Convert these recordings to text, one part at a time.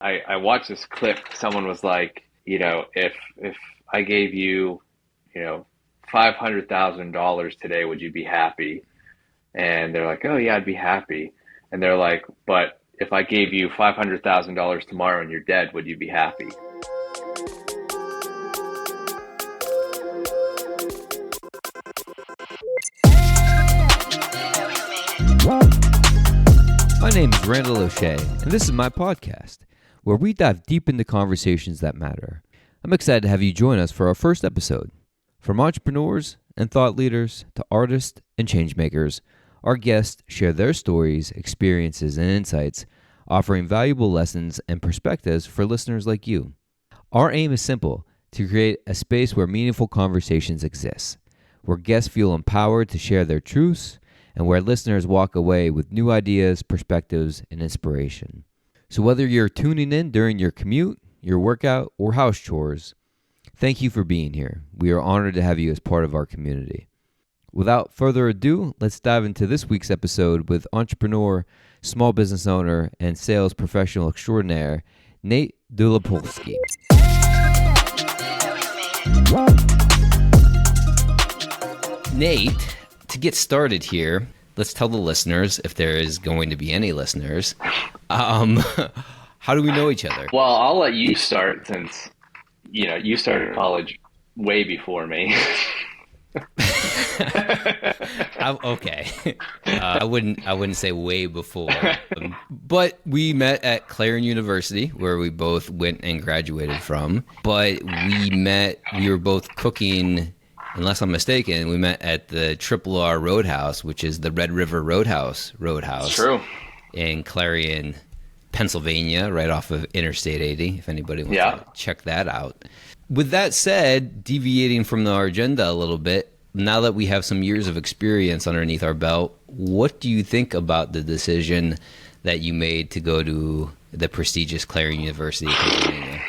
I watched this clip. Someone was like, if I gave you, $500,000 today, would you be happy? And they're like, oh yeah, I'd be happy. And they're like, but if I gave you $500,000 tomorrow and you're dead, would you be happy? My name is Randall Osche, and this is my podcast, where we dive deep into conversations that matter. I'm excited to have you join us for our first episode. From entrepreneurs and thought leaders to artists and changemakers, our guests share their stories, experiences, and insights, offering valuable lessons and perspectives for listeners like you. Our aim is simple: to create a space where meaningful conversations exist, where guests feel empowered to share their truths, and where listeners walk away with new ideas, perspectives, and inspiration. So whether you're tuning in during your commute, your workout, or house chores, thank you for being here. We are honored to have you as part of our community. Without further ado, let's dive into this week's episode with entrepreneur, small business owner, and sales professional extraordinaire, Nate Dlugopolski. Nate, to get started here, let's tell the listeners, if there is going to be any listeners, how do we know each other? Well, I'll let you start since, you started college way before me. Okay. I wouldn't say way before, but we met at Clarion University, where we both went and graduated from. But we were both cooking, unless I'm mistaken, we met at the Triple R Roadhouse, which is the Red River Roadhouse. True. In Clarion, Pennsylvania, right off of Interstate 80, if anybody wants to check that out. With that said, deviating from our agenda a little bit, now that we have some years of experience underneath our belt, what do you think about the decision that you made to go to the prestigious Clarion University of Pennsylvania?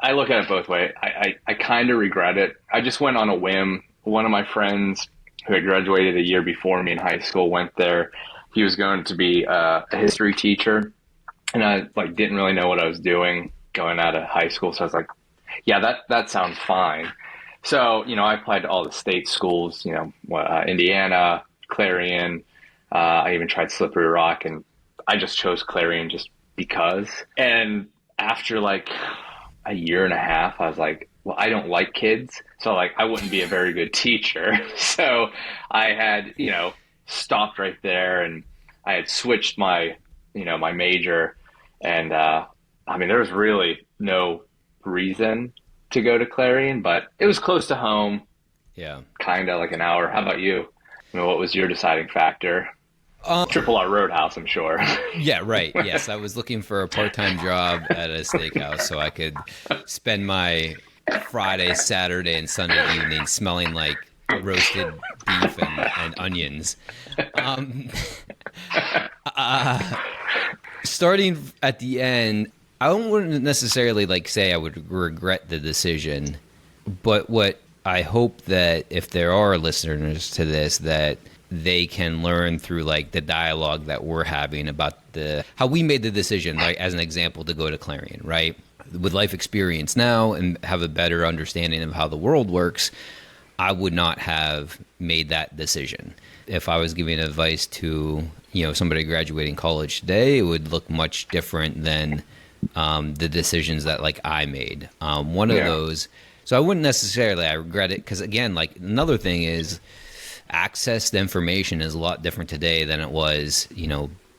I look at it both ways. I kind of regret it. I just went on a whim. One of my friends who had graduated a year before me in high school went there. He was going to be a history teacher, and I didn't really know what I was doing going out of high school. So I was like, yeah, that sounds fine. So, I applied to all the state schools, Indiana, Clarion. I even tried Slippery Rock, and I just chose Clarion just because. And after a year and a half, I was like, well, I don't like kids, so I wouldn't be a very good teacher. So I had, stopped right there, and I had switched my major, and there was really no reason to go to Clarion, but it was close to home. Yeah. Kind of like an hour. How about you? What was your deciding factor? Triple R Roadhouse, I'm sure. Yeah, right. Yes, I was looking for a part-time job at a steakhouse so I could spend my Friday, Saturday, and Sunday evening smelling like roasted beef and onions. Starting at the end, I wouldn't necessarily say I would regret the decision, but what I hope that if there are listeners to this, that they can learn through the dialogue that we're having about how we made the decision, as an example, to go to Clarion, right? With life experience now and have a better understanding of how the world works, I would not have made that decision. If I was giving advice to, somebody graduating college today, it would look much different than the decisions that I made. One of those, so I wouldn't necessarily, I regret it, because again, another thing is access to information is a lot different today than it was,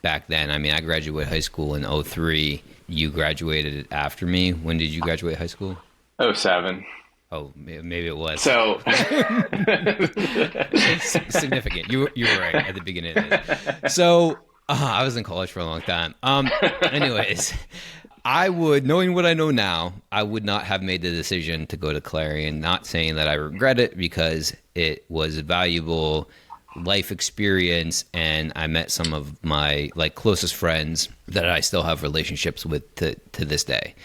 back then. I graduated high school in 2003. You graduated after me. When did you graduate high school? 2007. Oh, maybe it was. So significant. You were right at the beginning of this. So I was in college for a long time. Anyways, I would, knowing what I know now, I would not have made the decision to go to Clarion. Not saying that I regret it, because it was a valuable life experience, and I met some of my closest friends that I still have relationships with to this day.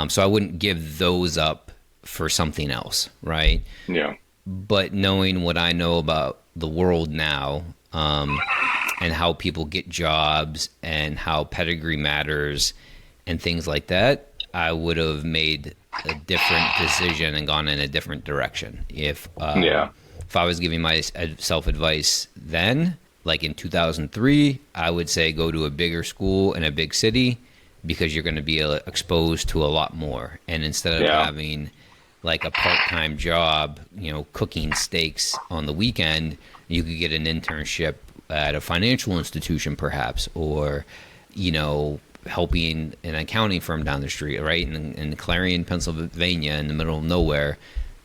So I wouldn't give those up for something else, right? Yeah. But knowing what I know about the world now, and how people get jobs and how pedigree matters and things like that, I would have made a different decision and gone in a different direction. If I was giving myself advice then, like in 2003, I would say go to a bigger school in a big city because you're going to be exposed to a lot more. And instead of having like a part-time job, cooking steaks on the weekend, you could get an internship at a financial institution perhaps, or, helping an accounting firm down the street, right? In Clarion, Pennsylvania, in the middle of nowhere,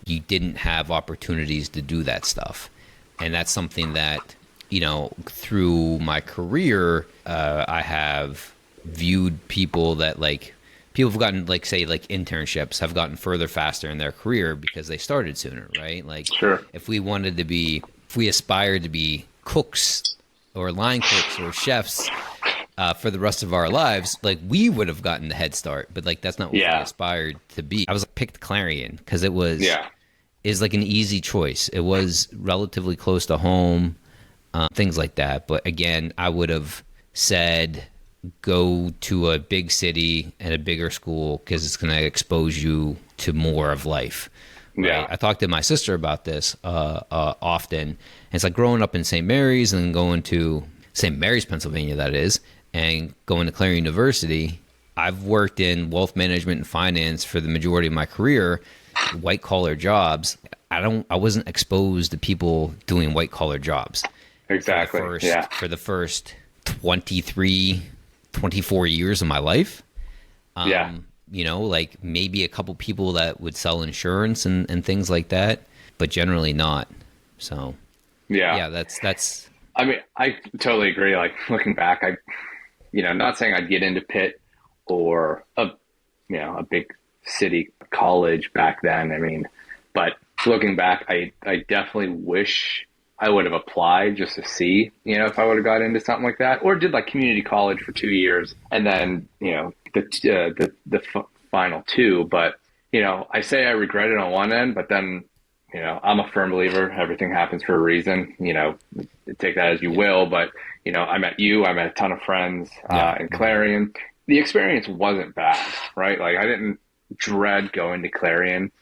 you didn't have opportunities to do that stuff. And that's something that, through my career, I have viewed people that people have gotten internships have gotten further faster in their career because they started sooner, right? Sure. If we aspired to be cooks or line cooks or chefs for the rest of our lives, we would have gotten the head start, but that's not what we aspired to be. I was picked Clarion because it was is an easy choice. It was relatively close to home, things like that. But again, I would have said go to a big city and a bigger school because it's going to expose you to more of life. Right? Yeah. I talked to my sister about this often. And it's like growing up in St. Mary's and then going to St. Mary's, Pennsylvania, that is, and going to Clarion University. I've worked in wealth management and finance for the majority of my career, white collar jobs. I wasn't exposed to people doing white collar jobs. Exactly. For the first 23, 24 years of my life. Maybe a couple people that would sell insurance and things like that, but generally not. So that's. I mean, I totally agree. Looking back, not saying I'd get into Pitt or a big city college back then. I mean, but looking back, I definitely wish I would have applied just to see, if I would have got into something like that, or did community college for 2 years and then, the final two. But, I say I regret it on one end, but then, I'm a firm believer. Everything happens for a reason, take that as you will. But, I met you, I met a ton of friends in Clarion. The experience wasn't bad, right? I didn't dread going to Clarion.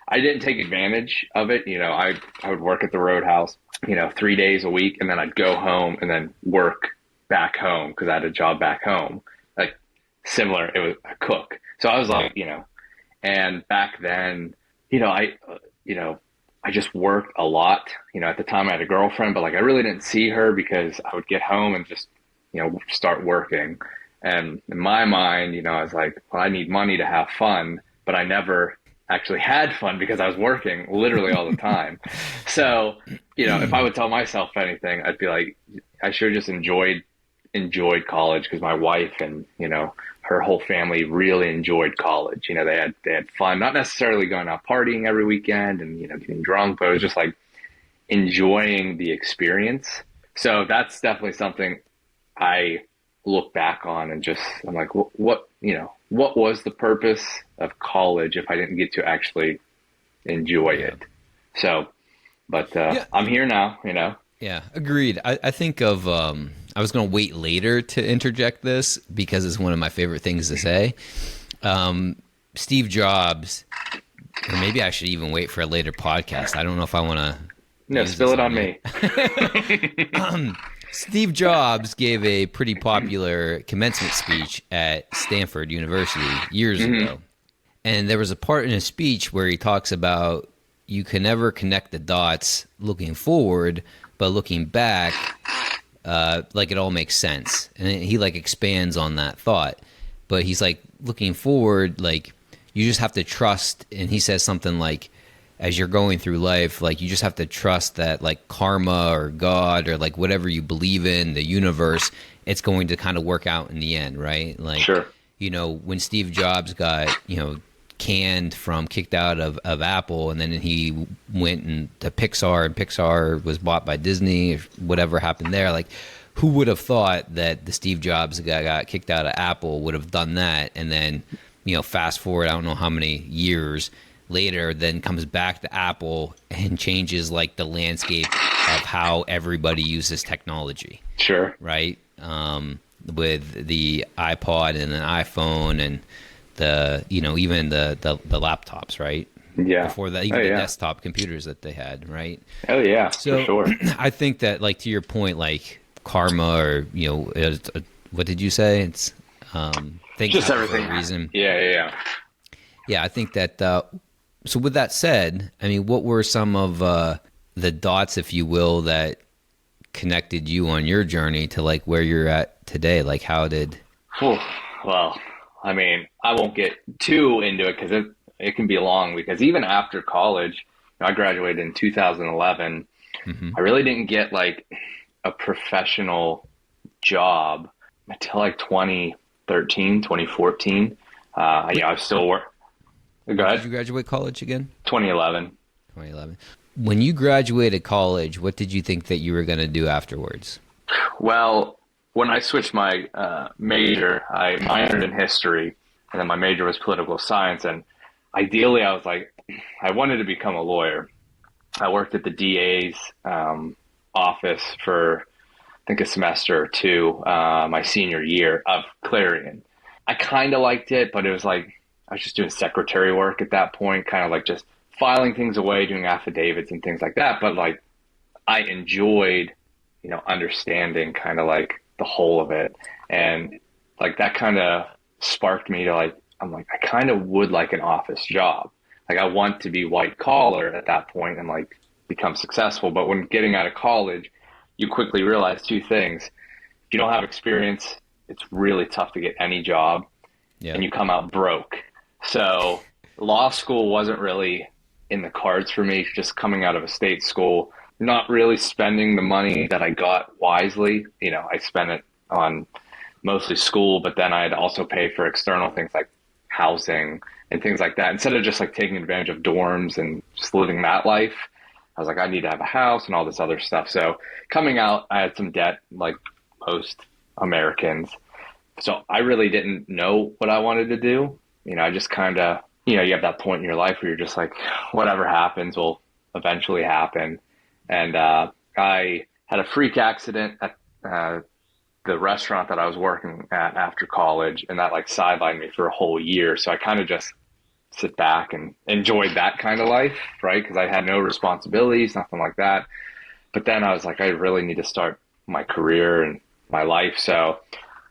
I didn't take advantage of it. I would work at the Roadhouse, 3 days a week, and then I'd go home and then work back home because I had a job back home. Similar, it was a cook. So I was and back then, I just worked a lot. At the time I had a girlfriend, but I really didn't see her because I would get home and just, start working. And in my mind, I was well, I need money to have fun, but I never actually had fun because I was working literally all the time. So, if I would tell myself anything, I'd be I should have just enjoyed college because my wife and, her whole family really enjoyed college. They had fun, not necessarily going out partying every weekend and, getting drunk, but it was just enjoying the experience. So that's definitely something I look back on and just, I'm what was the purpose of college if I didn't get to actually enjoy it? So, but I'm here now, Yeah, agreed. I think of, I was going to wait later to interject this because it's one of my favorite things to say. Steve Jobs, or maybe I should even wait for a later podcast. I don't know if I want to. No, spill it on me. Steve Jobs gave a pretty popular commencement speech at Stanford University years ago. And there was a part in his speech where he talks about you can never connect the dots looking forward, but looking back, it all makes sense. And he expands on that thought. But he's looking forward, you just have to trust. And he says something as you're going through life, you just have to trust that karma or God or whatever you believe in, the universe, it's going to kind of work out in the end, right? Sure. When Steve Jobs got, kicked out of Apple, and then he went to Pixar, and Pixar was bought by Disney, whatever happened there, who would have thought that the Steve Jobs guy got kicked out of Apple would have done that, and then, fast forward, I don't know how many years later, then comes back to Apple and changes the landscape of how everybody uses technology. Sure. Right. with the iPod and an iPhone and the, even the laptops, right? Yeah. Before that, Oh even the yeah. desktop computers that they had, right? Oh yeah, for So sure. I think that, like, to your point, like karma, or what did you say? It's things Just happen for a everything. reason. Yeah, yeah, yeah. Yeah, I think that. So with that said, I mean, what were some of the dots, if you will, that connected you on your journey to like where you're at today? Like, how did? Whew. Well, I mean, I won't get too into it because it can be long. Because even after college, I graduated in 2011. Hmm. I really didn't get like a professional job until like 2013, 2014. Yeah, I was still work. Go When did ahead. you graduate college again? 2011. 2011. When you graduated college, what did you think that you were going to do afterwards? Well, when I switched my major, I minored in history, and then my major was political science. And ideally, I was like, I wanted to become a lawyer. I worked at the DA's office for, I think, a semester or two, my senior year of Clarion. I kind of liked it, but it was like I was just doing secretary work at that point, kind of like just filing things away, doing affidavits and things like that. But like I enjoyed, understanding kind of like the whole of it. And like that kind of sparked me to like, I'm like, I kind of would like an office job. Like I want to be white collar at that point and like become successful. But when getting out of college, you quickly realize two things. If you don't have experience, it's really tough to get any job Yeah. and you come out broke. So law school wasn't really in the cards for me, just coming out of a state school, not really spending the money that I got wisely. I spent it on mostly school, but then I'd also pay for external things like housing and things like that. Instead of just like taking advantage of dorms and just living that life, I was like, I need to have a house and all this other stuff. So coming out, I had some debt like most Americans. So I really didn't know what I wanted to do. I just kind of, you have that point in your life where you're just like, whatever happens will eventually happen. And I had a freak accident at the restaurant that I was working at after college, and that like sidelined me for a whole year. So I kind of just sit back and enjoyed that kind of life, right? Because I had no responsibilities, nothing like that. But then I was like, I really need to start my career and my life. So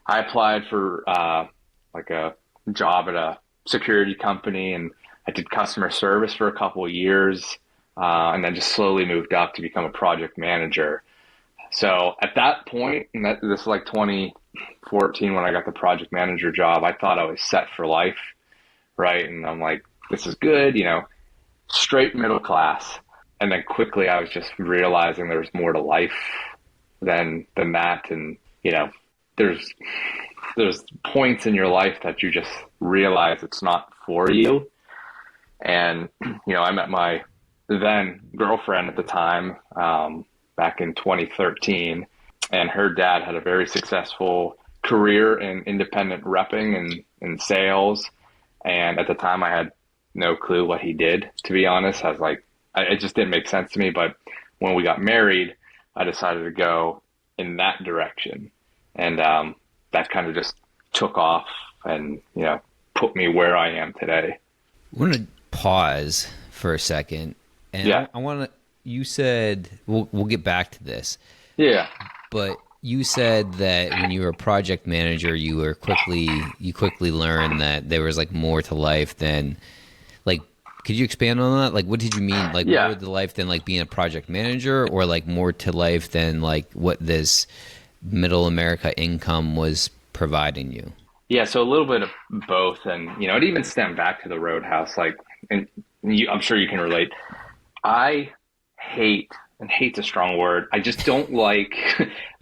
I applied for like a job at a security company, and I did customer service for a couple of years, and then just slowly moved up to become a project manager. So at that point, and this is like 2014 when I got the project manager job, I thought I was set for life, right? And I'm like, this is good, straight middle class. And then quickly I was just realizing there's more to life than that. And, there's points in your life that you just realize it's not for you. And, I met my then girlfriend at the time, back in 2013, and her dad had a very successful career in independent repping and sales. And at the time I had no clue what he did, to be honest. I was like, it just didn't make sense to me. But when we got married, I decided to go in that direction. And that kind of just took off and, put me where I am today. I want to pause for a second, and Yeah. I want to. You said we'll get back to this, Yeah. but you said that when you were a project manager, you quickly learned that there was like more to life than like. Could you expand on that? Like, what did you mean? Like, Yeah. more to life than like being a project manager, or like more to life than like what this middle America income was providing you? Yeah, so a little bit of both, and it even stemmed back to the Roadhouse. Like, and I'm sure you can relate. I hate, and hate's a strong word. I just don't like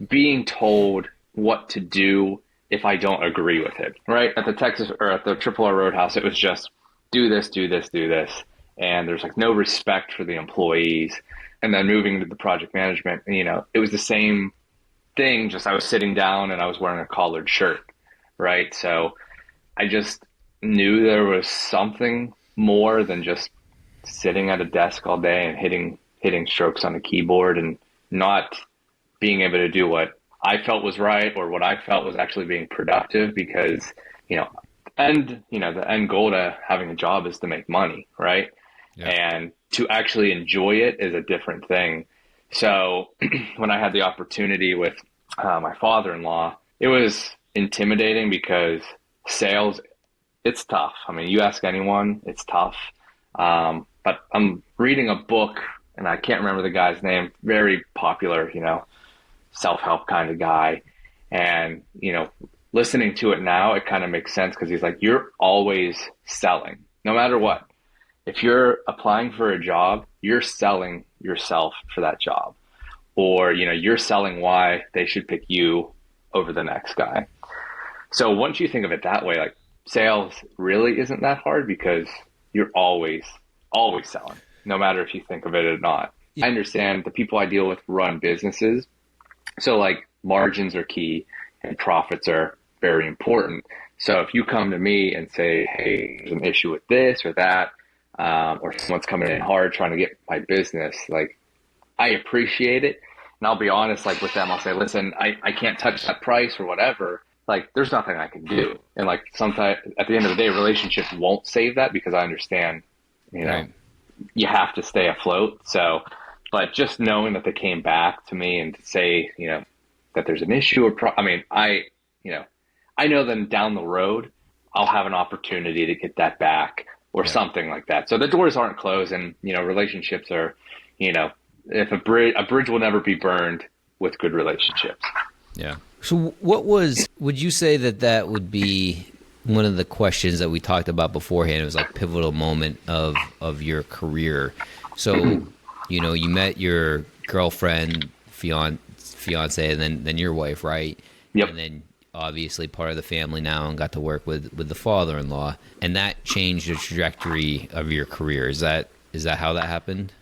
being told what to do if I don't agree with it. Right at the Texas or at the Triple R Roadhouse, it was just do this, do this, do this, and there's like no respect for the employees. And then moving to the project management, it was the same thing. Just I was sitting down and I was wearing a collared shirt. Right. So I just knew there was something more than just sitting at a desk all day and hitting strokes on a keyboard and not being able to do what I felt was right or what I felt was actually being productive because, you know, the end goal to having a job is to make money, right? Yeah. And to actually enjoy it is a different thing. So when I had the opportunity with my father-in-law, it was intimidating because sales, it's tough. I mean, you ask anyone, it's tough. But I'm reading a book and I can't remember the guy's name, very popular, self-help kind of guy. And, listening to it now, it kind of makes sense because he's like, you're always selling, no matter what. If you're applying for a job, you're selling yourself for that job. Or, you're selling why they should pick you over the next guy. So once you think of it that way, like sales really isn't that hard because you're always selling, no matter if you think of it or not. I understand the people I deal with run businesses. So like margins are key and profits are very important. So if you come to me and say, hey, there's an issue with this or that, or someone's coming in hard trying to get my business, like I appreciate it. And I'll be honest, like with them, I'll say, listen, I can't touch that price or whatever. Like there's nothing I can do. And like sometimes at the end of the day, relationships won't save that because I understand, Right. you have to stay afloat. So, but just knowing that they came back to me and to say, that there's an issue or I know then down the road, I'll have an opportunity to get that back or something like that. So the doors aren't closed and, relationships are, if a bridge will never be burned with good relationships. Yeah. So would you say that would be one of the questions that we talked about beforehand? It was like pivotal moment of your career. So, you met your girlfriend, fiance, and then your wife, right? Yep. And then obviously part of the family now and got to work with the father-in-law, and that changed the trajectory of your career. Is that how that happened?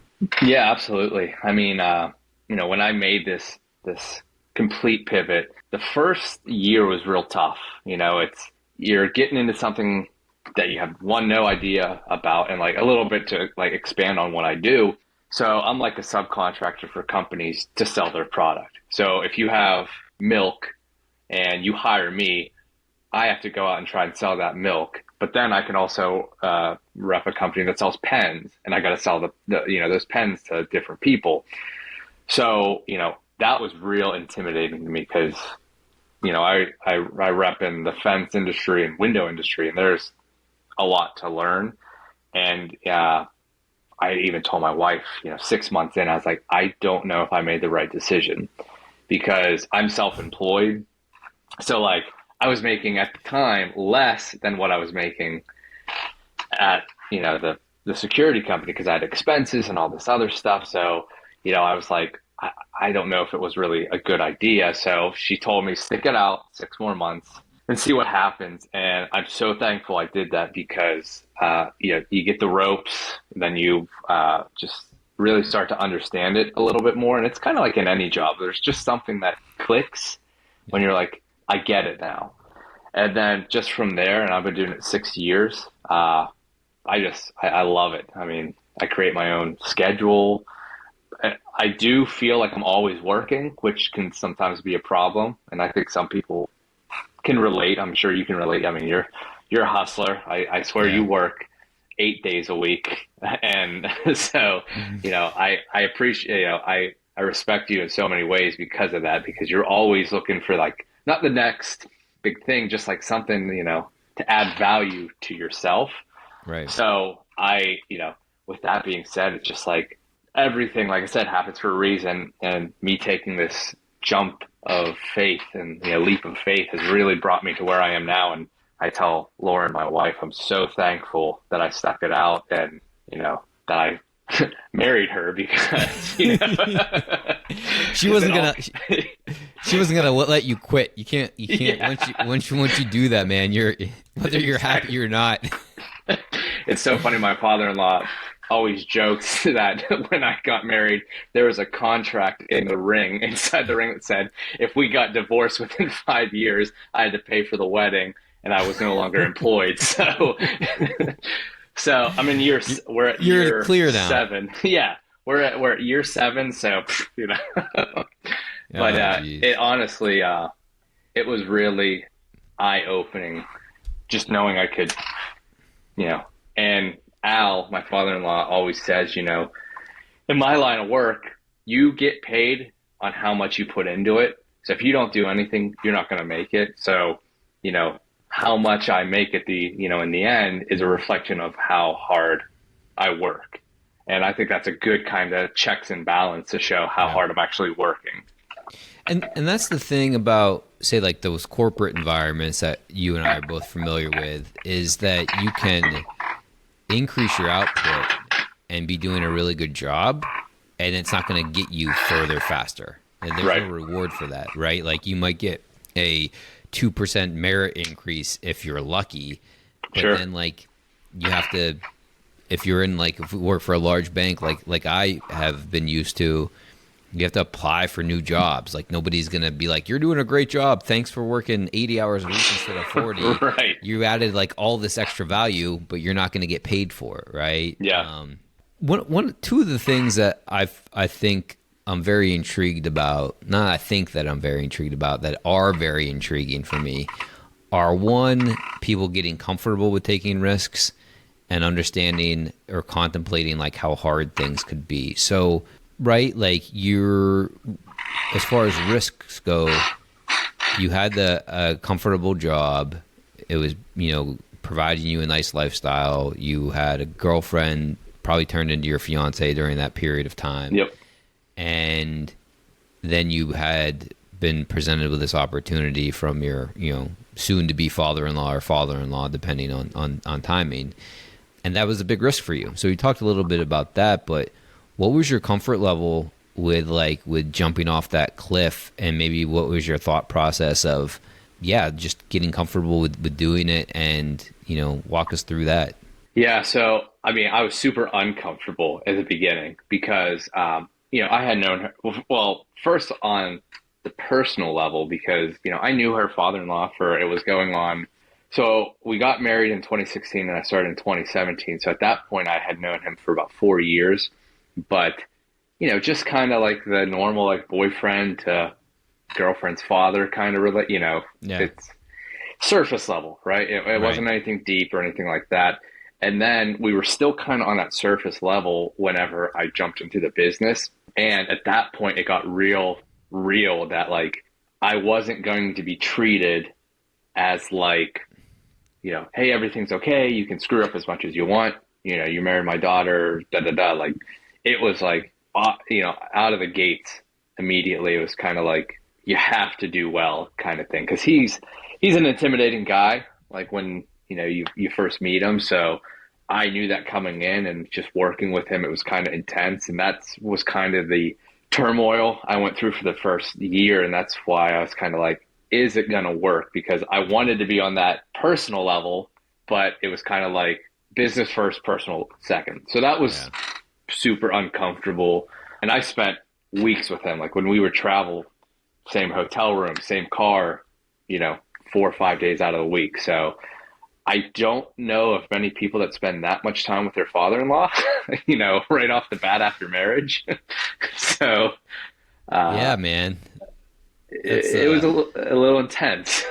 Yeah, absolutely. I mean, when I made this complete pivot, the first year was real tough. You're getting into something that you have no idea about, and like a little bit to like expand on what I do. So I'm like a subcontractor for companies to sell their product. So if you have milk and you hire me, I have to go out and try and sell that milk. But then I can also rep a company that sells pens, and I got to sell the those pens to different people. So that was real intimidating to me because I rep in the fence industry and window industry, and there's a lot to learn. And I even told my wife, 6 months in, I was like, I don't know if I made the right decision because I'm self-employed. So like I was making at the time less than what I was making at, the security company because I had expenses and all this other stuff. So, I was like, I don't know if it was really a good idea. So she told me, stick it out 6 more months and see what happens. And I'm so thankful I did that because, you get the ropes, then you just really start to understand it a little bit more. And it's kind of like in any job. There's just something that clicks when you're like, I get it now. And then just from there, and I've been doing it 6 years, I love it. I mean, I create my own schedule. I do feel like I'm always working, which can sometimes be a problem. And I think some people can relate. I'm sure you can relate. I mean, you're a hustler. I swear you work 8 days a week. And so, I appreciate, I respect you in so many ways because of that, because you're always looking for like, not the next big thing, just like something, to add value to yourself. Right. So with that being said, it's just like everything, like I said, happens for a reason. And me taking this jump of faith and leap of faith has really brought me to where I am now. And I tell Lauren, my wife, I'm so thankful that I stuck it out and, that I married her because, she wasn't gonna let you quit. You can't once you do that, man, whether you're happy or not. It's so funny. My father-in-law always jokes that when I got married, there was a contract inside the ring that said, if we got divorced within 5 years, I had to pay for the wedding and I was no longer employed. So, I'm in we're at year clear now. 7. Yeah. We're at year 7. So, But Oh, geez. it honestly, it was really eye-opening just knowing I could, you know, and Al, my father-in-law, always says, in my line of work, you get paid on how much you put into it. So if you don't do anything, you're not going to make it. So, how much I make at in the end is a reflection of how hard I work. And I think that's a good kind of checks and balance to show how Yeah. hard I'm actually working. And that's the thing about, say, like those corporate environments that you and I are both familiar with, is that you can increase your output and be doing a really good job, and it's not going to get you further faster. And there's Right. no reward for that, right? Like you might get a 2% merit increase if you're lucky, but Sure. then like you have to, if you're in like, if we work for a large bank, like I have been used to, you have to apply for new jobs. Like nobody's going to be like, you're doing a great job, thanks for working 80 hours a week instead of 40. Right. You added like all this extra value, but you're not going to get paid for it, right? Yeah. Two of the things that I think I'm very intrigued about, not I think that I'm very intrigued about, that are very intriguing for me, are one, people getting comfortable with taking risks and understanding or contemplating like how hard things could be. So, right, like you're, as far as risks go, you had a comfortable job. It was, providing you a nice lifestyle. You had a girlfriend, probably turned into your fiance during that period of time. Yep. And then you had been presented with this opportunity from your, soon to be father-in-law or father-in-law, depending on timing. And that was a big risk for you. So you talked a little bit about that, but what was your comfort level with jumping off that cliff, and maybe what was your thought process of, just getting comfortable with doing it, and, walk us through that. Yeah. So, I mean, I was super uncomfortable at the beginning because, I had known her, well, first on the personal level, because, I knew her father-in-law it was going on. So we got married in 2016 and I started in 2017. So at that point I had known him for about 4 years, but, just kind of like the normal, like boyfriend to girlfriend's father kind of Yeah. it's surface level, right? It Right. wasn't anything deep or anything like that. And then we were still kind of on that surface level whenever I jumped into the business. And at that point, it got real that like I wasn't going to be treated as like, hey, everything's okay. You can screw up as much as you want. You married my daughter, da da da. Like it was like, out of the gates immediately. It was kind of like you have to do well, kind of thing, because he's an intimidating guy. Like when you first meet him, so I knew that coming in, and just working with him, it was kind of intense, and that was kind of the turmoil I went through for the first year, and that's why I was kind of like, is it going to work? Because I wanted to be on that personal level, but it was kind of like business first, personal second. So that was super uncomfortable. And I spent weeks with him. Like when we would travel, same hotel room, same car, 4 or 5 days out of the week. So I don't know of many people that spend that much time with their father-in-law, right off the bat after marriage. So, Yeah, man. it was a little intense.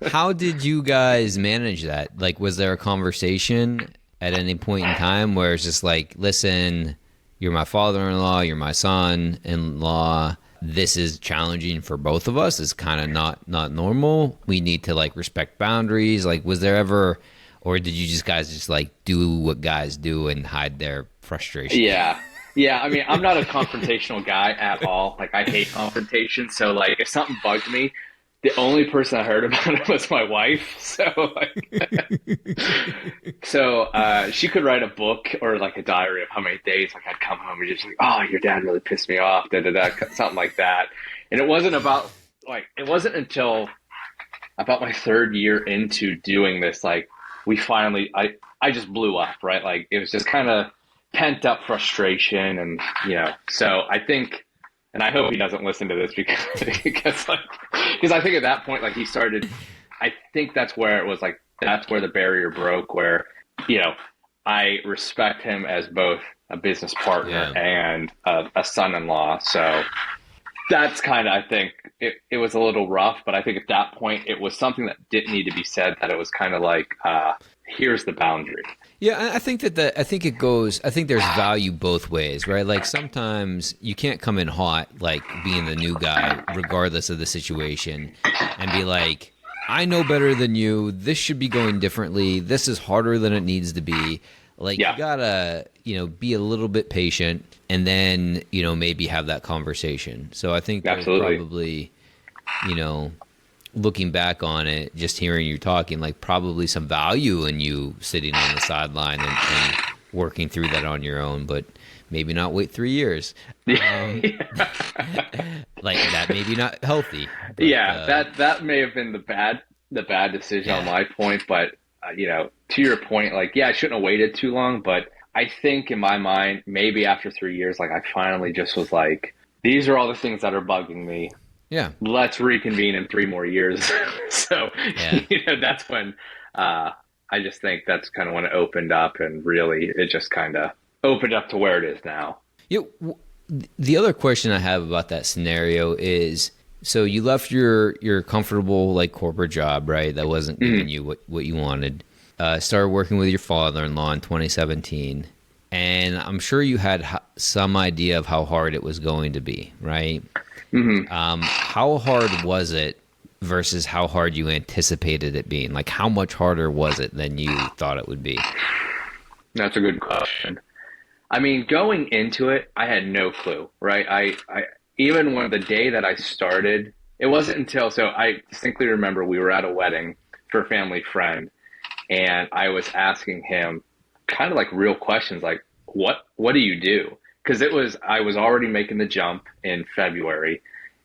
How did you guys manage that? Like, was there a conversation at any point in time where it's just like, listen, you're my father-in-law, you're my son-in-law, this is challenging for both of us, it's kind of not normal, we need to like respect boundaries? Like, was there ever, or did you guys just like do what guys do and hide their frustration? Yeah, I mean, I'm not a confrontational guy at all. Like, I hate confrontation. So, like, if something bugged me, the only person I heard about it was my wife. So, she could write a book or like a diary of how many days like I'd come home and just like, oh, your dad really pissed me off, da da da, something like that. And it wasn't until about my third year into doing this, like I just blew up, right? Like it was just kind of pent up frustration, and so I think, and I hope he doesn't listen to this because I think at that point, like he started, I think that's where it was like, that's where the barrier broke, where, I respect him as both a business partner and a son-in-law. So that's kind of, I think it was a little rough, but I think at that point it was something that didn't need to be said, that it was kind of like, here's the boundary. Yeah, I think I think it goes. I think there's value both ways, right? Like sometimes you can't come in hot, like being the new guy, regardless of the situation, and be like, "I know better than you. This should be going differently. This is harder than it needs to be." Like Yeah, you gotta, be a little bit patient, and then maybe have that conversation. So I think there's absolutely. probably, you know, looking back on it, just hearing you talking, like probably some value in you sitting on the sideline and working through that on your own, but maybe not wait 3 years. Like that, maybe not healthy. But, Yeah, that may have been the bad decision on my point, but to your point, like, yeah, I shouldn't have waited too long, but I think in my mind, maybe after 3 years, like I finally just was like, these are all the things that are bugging me. yeah, Let's reconvene in 3 more years. So, yeah. that's when I just think that's kind of when it opened up, and really it just kind of opened up to where it is now. The other question I have about that scenario is, so you left your comfortable like corporate job, right? That wasn't giving you what you wanted. Started working with your father-in-law in 2017, and I'm sure you had some idea of how hard it was going to be, right? How hard was it versus how hard you anticipated it being? Like, how much harder was it than you thought it would be? That's a good question. I mean, going into it, I had no clue, right? I even when the day that I started, it wasn't until, so I distinctly remember we were at a wedding for a family friend, and I was asking him kind of like real questions, like, what do you do? Because I was already making the jump in February,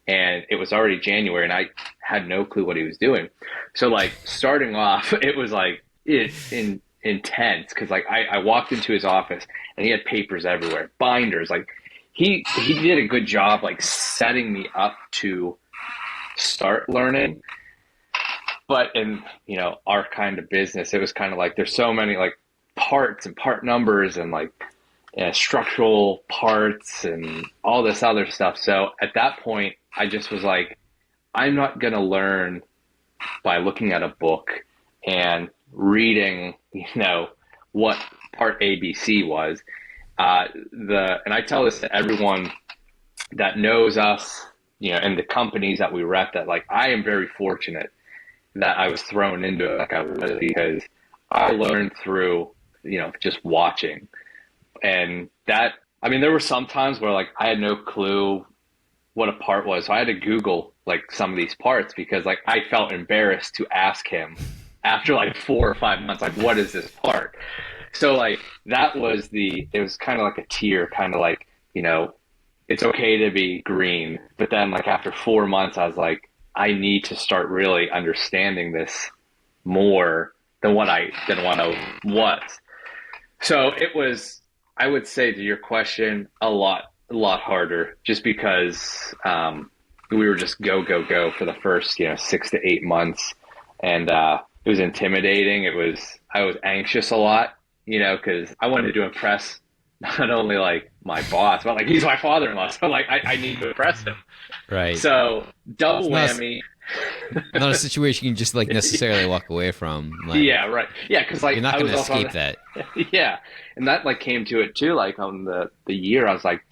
and it was already January, and I had no clue what he was doing. So like starting off, it was like intense, because like I walked into his office and he had papers everywhere, binders. Like he did a good job like setting me up to start learning. But in our kind of business, it was kind of like there's so many like parts and part numbers and like structural parts and all this other stuff. So at that point, I just was like, I'm not going to learn by looking at a book and reading, what part ABC was. And I tell this to everyone that knows us, and the companies that we rep, that like I am very fortunate that I was thrown into it like I was, because I learned through, just watching. And that, I mean, there were some times where like I had no clue what a part was. So I had to Google like some of these parts, because like I felt embarrassed to ask him after like 4 or 5 months, like, what is this part? So like it was kind of like a tier, kind of like, it's okay to be green. But then like after 4 months, I was like, I need to start really understanding this more than what I was. So it was, I would say, to your question, a lot harder, just because we were just go for the first 6 to 8 months, and it was intimidating. I was anxious a lot, because I wanted to impress not only like my boss, but like he's my father-in-law, so like I need to impress him. Right. So double whammy. Not a situation you can just like necessarily walk away from. Like, yeah, right. Yeah, because like you're not going to escape that. Yeah, and that like came to it too. Like on the year, I was like,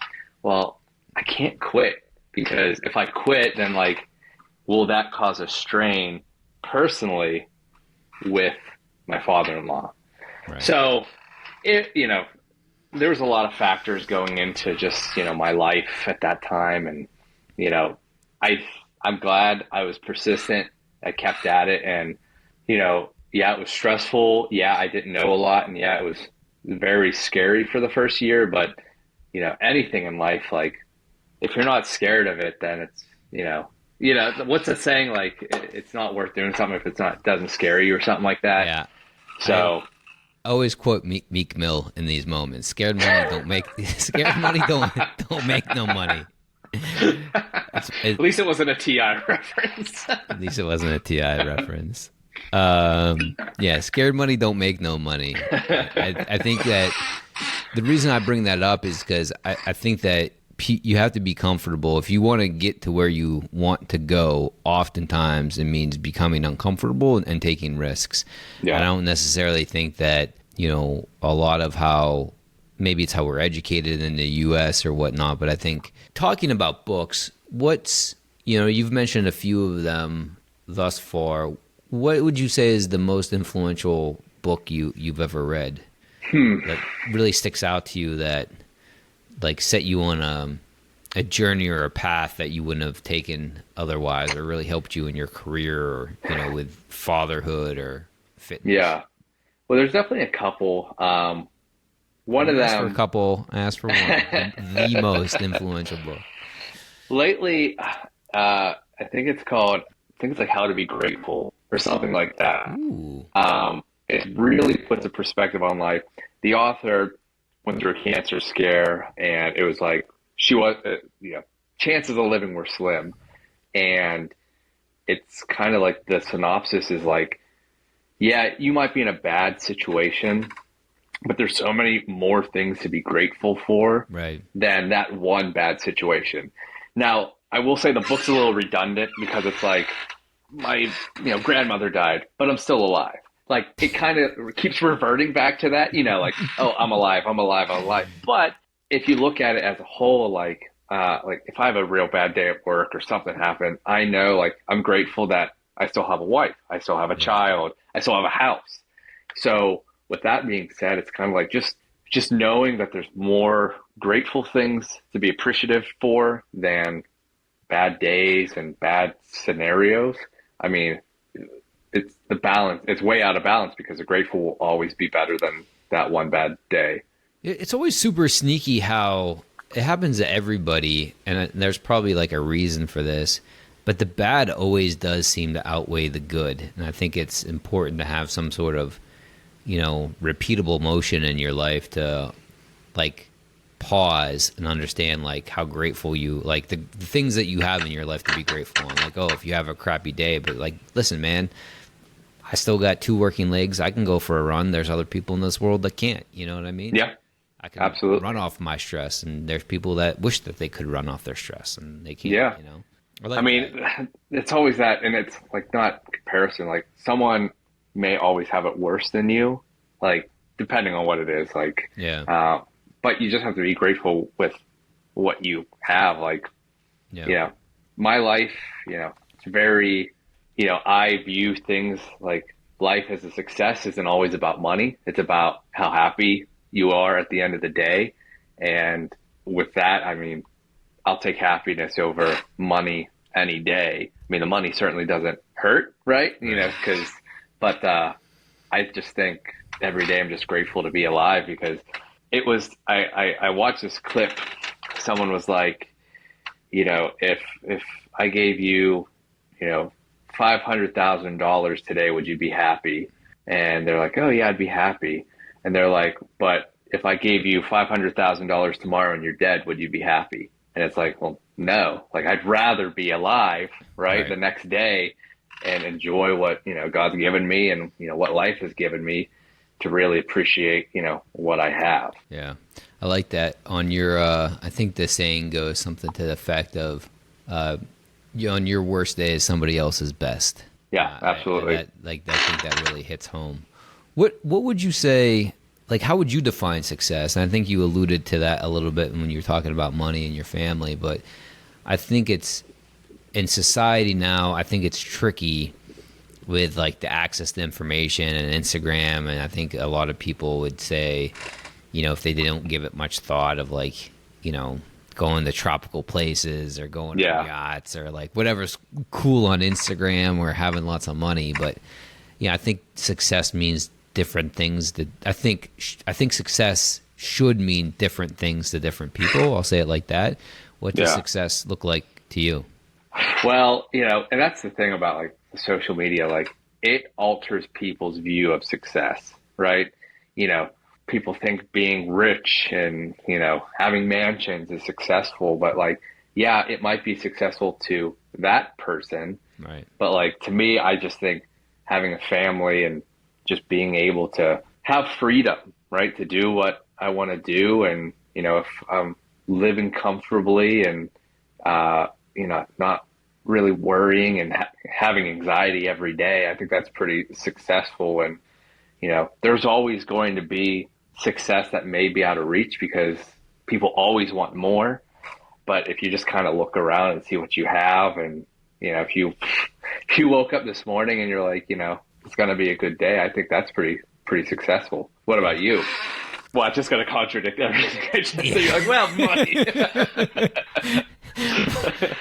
well, I can't quit, because if I quit, then like, will that cause a strain personally with my father-in-law? Right. So there was a lot of factors going into just my life at that time, and I'm glad I was persistent. I kept at it, and yeah, it was stressful. Yeah, I didn't know a lot, and yeah, it was very scary for the first year. But anything in life, like if you're not scared of it, then it's what's that saying? Like it's not worth doing something if it doesn't scare you, or something like that. Yeah. So. I always quote Meek Mill in these moments. Scared money don't make don't make no money. At least it wasn't a T.I. reference. At least it wasn't a T.I. reference. Yeah, scared money don't make no money. I think that the reason I bring that up is because I think that you have to be comfortable. If you want to get to where you want to go, oftentimes it means becoming uncomfortable and taking risks. Yeah. I don't necessarily think that, a lot of how, maybe it's how we're educated in the U.S. or whatnot, but I think talking about books, you've mentioned a few of them thus far. What would you say is the most influential book you've ever read that really sticks out to you, that like set you on a journey or a path that you wouldn't have taken otherwise, or really helped you in your career, or with fatherhood or fitness? Yeah. Well, there's definitely a couple. One of them. Ask for a couple. Ask for one. The most influential book. Lately, I think it's called. I think it's like How to Be Grateful or something like that. Ooh. It really puts a perspective on life. The author went through a cancer scare, and it was like chances of living were slim. And it's kind of like the synopsis is like, yeah, you might be in a bad situation, but there's so many more things to be grateful for than that one bad situation. Now, I will say the book's a little redundant because it's like my grandmother died, but I'm still alive. Like, it kind of keeps reverting back to that, like, oh, I'm alive. But if you look at it as a whole, like if I have a real bad day at work or something happened, I know, like, I'm grateful that I still have a wife. I still have a child. I still have a house. So with that being said, it's kind of like just knowing that there's more grateful things to be appreciative for than bad days and bad scenarios. I mean, it's the balance. It's way out of balance because the grateful will always be better than that one bad day. It's always super sneaky how it happens to everybody, and there's probably like a reason for this, but the bad always does seem to outweigh the good. And I think it's important to have some sort of, repeatable motion in your life to like pause and understand like how grateful you, like the things that you have in your life to be grateful on. Like, oh, if you have a crappy day, but like, listen, man, I still got 2 working legs. I can go for a run. There's other people in this world that can't. You know what I mean? Yeah, I can absolutely run off my stress, and there's people that wish that they could run off their stress and they can't. Yeah. Like I mean, it's always that, and it's like not comparison. Like, someone may always have it worse than you, like depending on what it is. Like, but you just have to be grateful with what you have. Like, my life, it's very, I view things like life as a success isn't always about money. It's about how happy you are at the end of the day. And with that, I mean, I'll take happiness over money any day. I mean, the money certainly doesn't hurt, right? But I just think every day I'm just grateful to be alive, because it was, I watched this clip. Someone was like, if I gave you, $500,000 today, would you be happy? And they're like, oh yeah, I'd be happy. And they're like, but if I gave you $500,000 tomorrow and you're dead, would you be happy? And it's like, well, no, like I'd rather be alive, right? The next day and enjoy what, God's given me and, what life has given me, to really appreciate, what I have. Yeah. I like that. On your, I think the saying goes something to the effect of, on your worst day is somebody else's best. Yeah, absolutely. I think that really hits home. What would you say, like, how would you define success? And I think you alluded to that a little bit when you were talking about money and your family, but I think it's, in society now, I think it's tricky with like the access to information and Instagram. And I think a lot of people would say, if they didn't give it much thought of like, going to tropical places or going to yachts or like whatever's cool on Instagram or having lots of money. But I think success means different things. I think success should mean different things to different people. I'll say it like that. What does success look like to you? Well, and that's the thing about like social media, like it alters people's view of success, right? People think being rich and, having mansions is successful, but like, yeah, it might be successful to that person. Right. But like, to me, I just think having a family and just being able to have freedom, right, to do what I want to do. And, if I'm living comfortably and, not really worrying and having anxiety every day, I think that's pretty successful. And, there's always going to be success that may be out of reach because people always want more. But if you just kind of look around and see what you have, and, if you woke up this morning and you're like, it's going to be a good day, I think that's pretty successful. What about you? Well, I'm just going to contradict everything I just said. You're like, well, money.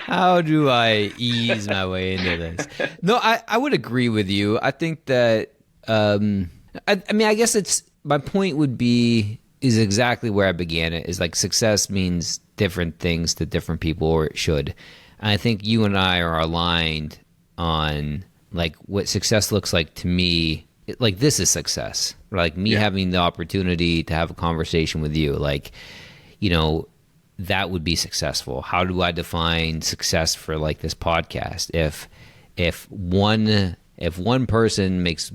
How do I ease my way into this? No, I would agree with you. I think that, I guess my point would be, is exactly where I began it, is like success means different things to different people, or it should. And I think you and I are aligned on like what success looks like to me. Like, this is success. Like me having the opportunity to have a conversation with you, like, that would be successful. How do I define success for like this podcast? If one person makes,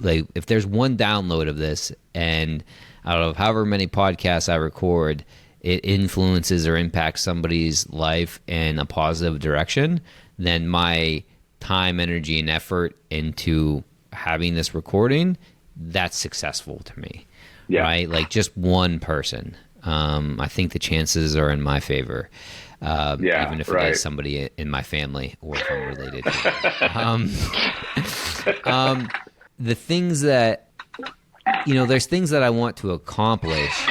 like, if there's one download of this, and out of however many podcasts I record, it influences or impacts somebody's life in a positive direction, then my time, energy, and effort into having this recording, that's successful to me. Yeah. Right? Like, just one person. I think the chances are in my favor. Even if it is somebody in my family, or if I'm related to them. The things that, there's things that I want to accomplish.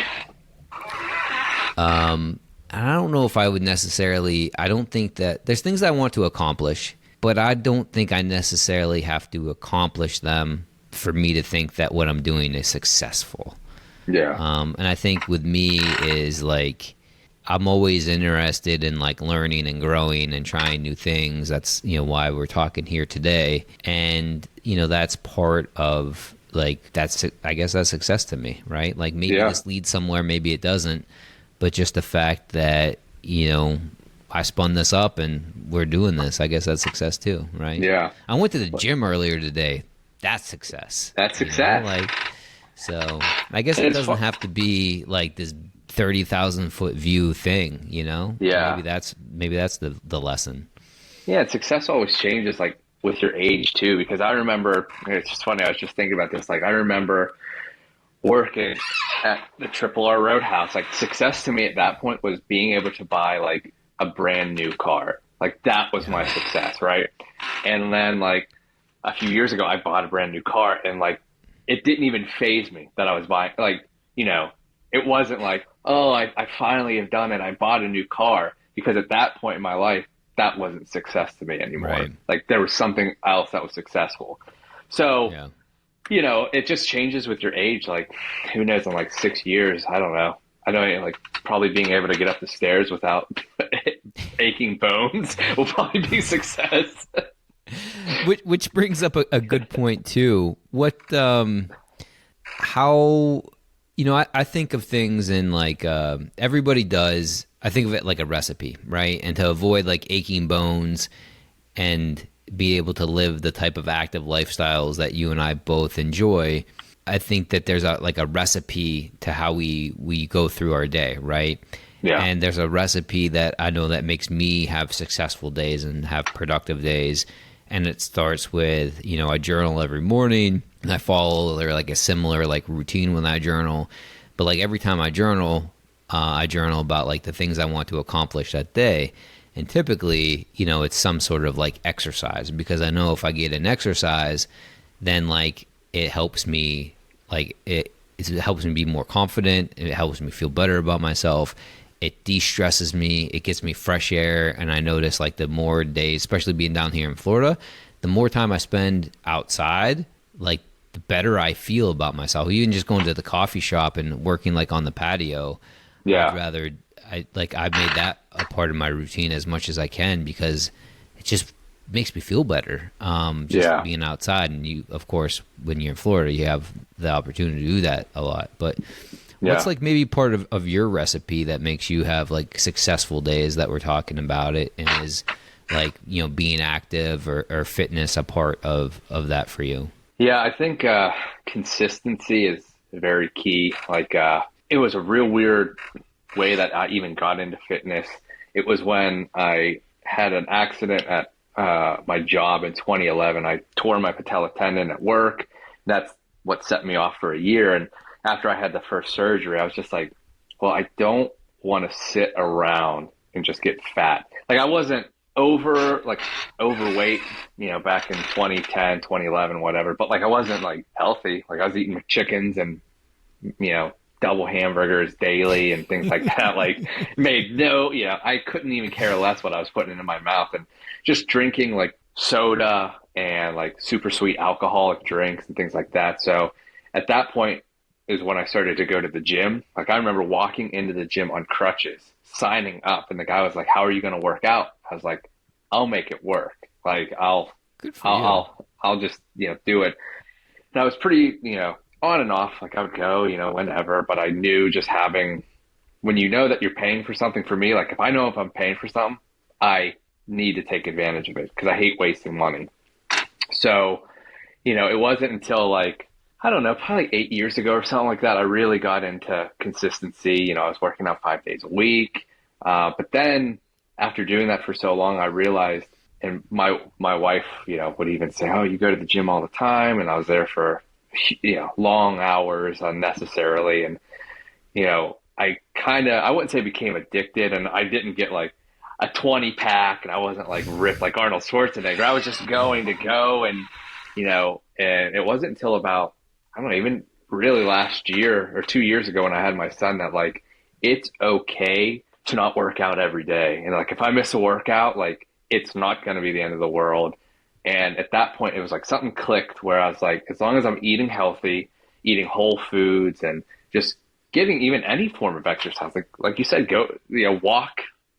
And I don't know if I would necessarily, I don't think that, there's things I want to accomplish, but I don't think I necessarily have to accomplish them for me to think that what I'm doing is successful. Yeah. And I think with me is like, I'm always interested in like learning and growing and trying new things. That's, why we're talking here today. And, that's part of like, I guess that's success to me, right? Like maybe this leads somewhere, maybe it doesn't, but just the fact that, I spun this up and we're doing this, I guess that's success too, right? Yeah. I went to the gym earlier today. That's success. That's success. So I guess it doesn't have to be like this 30,000 foot view thing, Yeah. Maybe that's the lesson. Yeah. Success always changes like with your age too, because I remember, it's just funny. I was just thinking about this. Like, I remember working at the Triple R Roadhouse. Like, success to me at that point was being able to buy like a brand new car. Like, that was my success. Right. And then like a few years ago, I bought a brand new car, and like, it didn't even faze me that I was buying, like, it wasn't like, oh, I finally have done it, I bought a new car, because at that point in my life, that wasn't success to me anymore. Right. Like, there was something else that was successful. So, it just changes with your age. Like, who knows, in like 6 years, I don't know. I know, like, probably being able to get up the stairs without aching bones will probably be success. Which brings up a good point too. What, how, I think of things in like, everybody does, I think of it like a recipe, right? And to avoid like aching bones and be able to live the type of active lifestyles that you and I both enjoy, I think that there's a recipe to how we go through our day, right? Yeah. And there's a recipe that I know that makes me have successful days and have productive days. And it starts with, I journal every morning, and I follow like a similar like routine when I journal. But like every time I journal about like the things I want to accomplish that day. And typically, it's some sort of like exercise, because I know if I get an exercise, then like it helps me, like it helps me be more confident. It helps me feel better about myself. It de-stresses me. It gets me fresh air. And I notice like the more days, especially being down here in Florida, the more time I spend outside, like the better I feel about myself. Even just going to the coffee shop and working like on the patio. Yeah. I've made that a part of my routine as much as I can, because it just makes me feel better. Being outside. And you, of course, when you're in Florida, you have the opportunity to do that a lot. But what's like maybe part of your recipe that makes you have like successful days that we're talking about it, and is like, being active or fitness a part of that for you? Yeah, I think consistency is very key. Like, it was a real weird way that I even got into fitness. It was when I had an accident at my job in 2011. I tore my patella tendon at work. That's what set me off for a year. And after I had the first surgery, I was just like, well, I don't want to sit around and just get fat. Like I wasn't overweight, back in 2010, 2011, whatever, but like I wasn't like healthy. Like I was eating chickens and, double hamburgers daily and things like that. Like I couldn't even care less what I was putting into my mouth, and just drinking like soda and like super sweet alcoholic drinks and things like that. So at that point is when I started to go to the gym. Like I remember walking into the gym on crutches, signing up, and the guy was like, "How are you going to work out?" I was like, "I'll make it work. Like Good for you. I'll just, do it." And I was pretty, on and off. Like I would go, whenever, but I knew just when you know that you're paying for something, for me, like if I know if I'm paying for something, I need to take advantage of it because I hate wasting money. So, it wasn't until like, I don't know, probably 8 years ago or something like that, I really got into consistency. I was working out 5 days a week. But then after doing that for so long, I realized, and my wife, would even say, "Oh, you go to the gym all the time." And I was there for, long hours unnecessarily. And, I wouldn't say became addicted, and I didn't get like a 20 pack and I wasn't like ripped like Arnold Schwarzenegger. I was just going to go, and, and it wasn't until about, I don't know, even really last year or 2 years ago when I had my son, that like, it's okay to not work out every day. And like, if I miss a workout, like it's not going to be the end of the world. And at that point, it was like something clicked where I was like, as long as I'm eating healthy, eating whole foods, and just getting even any form of exercise, like you said, go,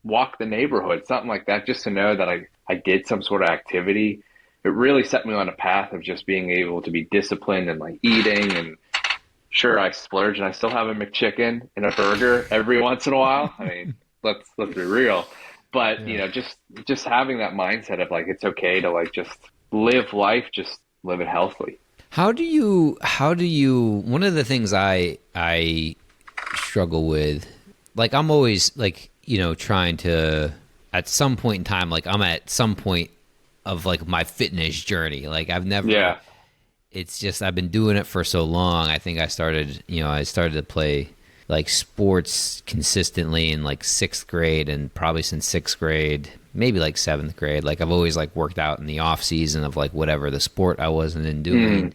walk the neighborhood, something like that, just to know that I did some sort of activity. It really set me on a path of just being able to be disciplined and like eating. And sure, I splurge and I still have a McChicken and a burger every once in a while. I mean, let's be real. But, Yeah. just having that mindset of like, it's okay to like, just live life, just live it healthily. One of the things I struggle with, like I'm always like, trying to, at some point in time, like I'm at some point of like my fitness journey. Like Yeah. it's just, I've been doing it for so long. I think I started to play like sports consistently in like sixth grade, and probably since sixth grade, maybe like seventh grade. Like I've always like worked out in the off season of like whatever the sport I wasn't in doing.